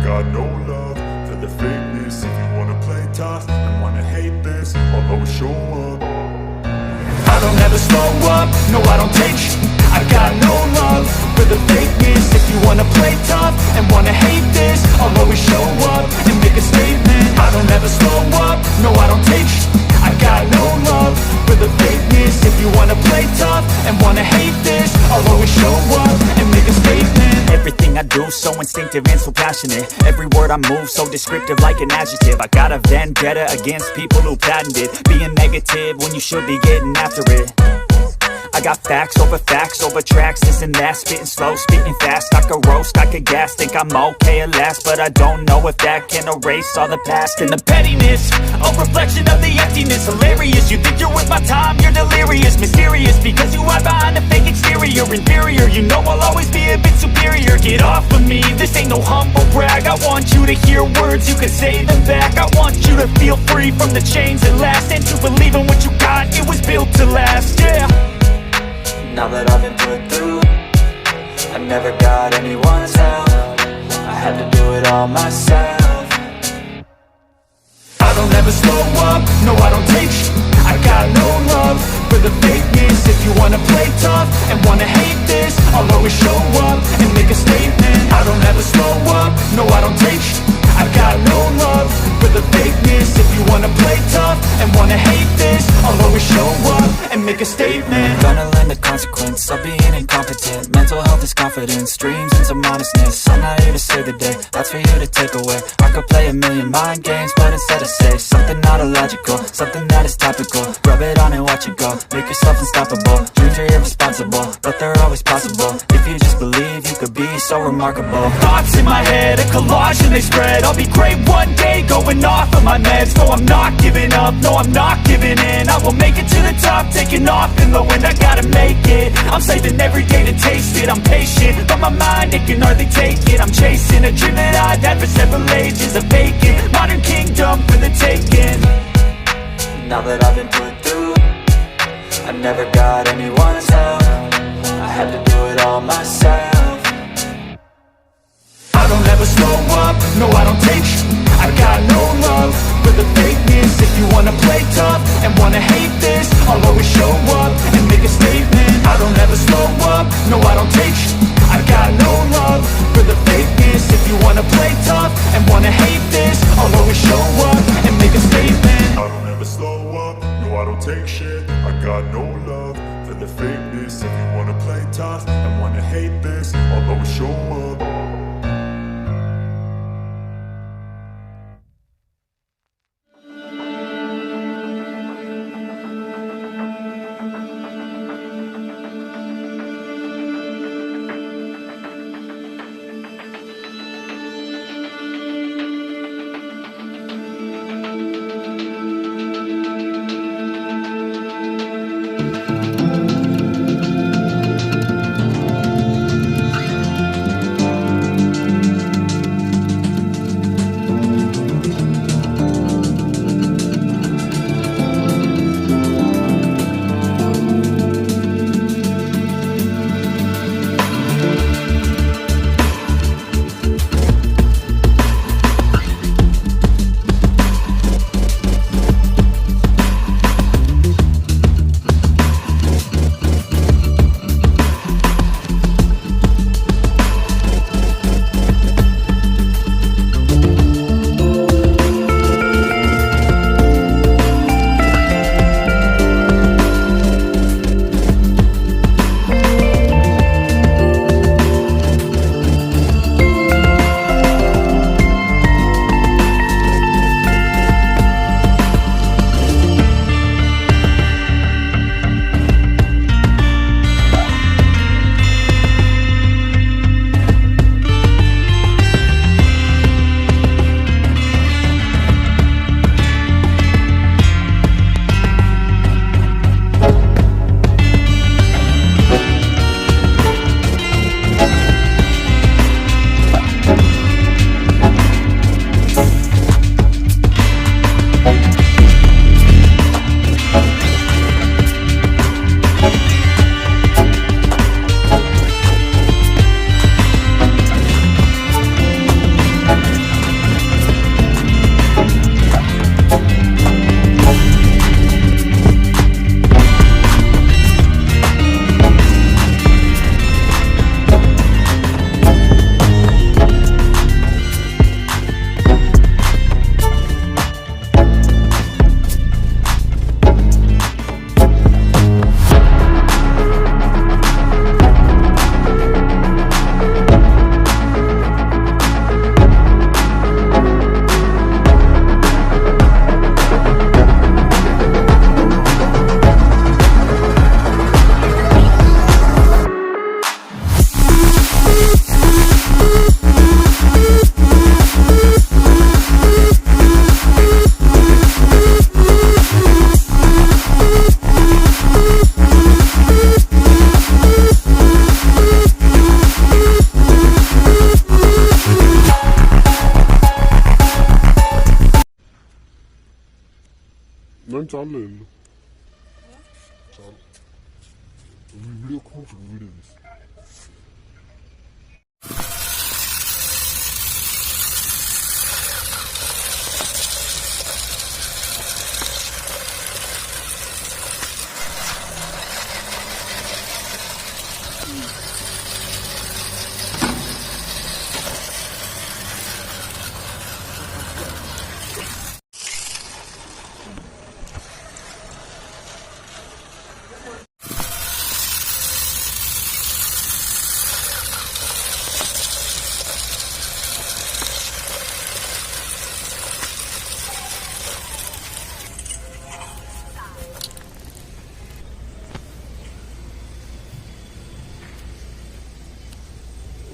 got no love for the fakeness. If you wanna play tough and wanna hate this, I'll always show up. I don't ever slow up, no I don't take sh**. I got no love for the fakeness. If you wanna play tough and wanna hate this, I'll always show up and make a statement. I don't ever slow up, no I don't take sh**. I got no love for the fakeness. If you wanna play tough and wanna hate this, I'll always show up and make a statement. Everything I do so instinctive and so passionate. Every word I move so descriptive like an adjective. I got a vendetta against people who patented being negative when you should be getting after it. I got facts over tracks, this and that. Spitting slow, spitting fast, I could roast, I could gas. Think I'm okay at last, but I don't know if that can erase all the past. And the pettiness, a reflection of the emptiness. Hilarious, you think you're worth my time, you're delirious. Mysterious, because you hide behind a fake exterior. Inferior, you know I'll always be a bit superior. Get off of me, this ain't no humble brag. I want you to hear words, you can say them back. I want you to feel free from the chains that last, and to believe in what you got, it was built to last, yeah. Now that I've been put through, I never got anyone's help. I had to do it all myself. I don't ever slow up, no I don't take sh**. I got no love for the fakeness. If you wanna play tough and wanna hate this, I'll always show up and make a statement. I don't ever slow up, no I don't take sh**. I got no love for the fakeness. If you wanna play tough and wanna hate this, I'll always show up and make a statement. Gonna learn the consequence of being incompetent. Mental health is confidence, dreams and some honestness. I'm not here to save the day, that's for you to take away. I could play a million mind games, but instead I say something not illogical, something that is topical. Rub it on and watch it go, make yourself unstoppable. Dreams are irresponsible, but they're always possible. If you just believe, you could be so remarkable. Thoughts in my head, a collage and they spread. I'll be great one day, going off of my meds. No, I'm not giving up, no, I'm not giving in. I will make it to the top, taking off in the wind. I gotta make it, I'm saving every day to taste it. I'm patient, but my mind, it can hardly take it. I'm chasing a dream that I've had for several ages. A vacant, modern kingdom for the taking. Now that I've been put through, I never got anyone's help. I had to do it all myself. I don't ever slow up, no I don't take sh**. I got no love for the fakeness. If you wanna play tough and wanna hate this, I'll always show up and make a statement. I don't ever slow up, no I don't take sh**. I got no love for the fakeness. If you wanna play tough and wanna hate this, I'll always show up and make a statement. I don't ever slow up, no I don't take shit. I got no love for the fakeness. If you wanna play tough and wanna hate this, I'll always show up. नाही चाललं इल्లు చాలు video కొంచెం video తీసి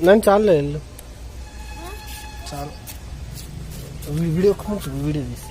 నేను చాలు వెళ్ళు చాలు video కొంచెం వీడియో తీసి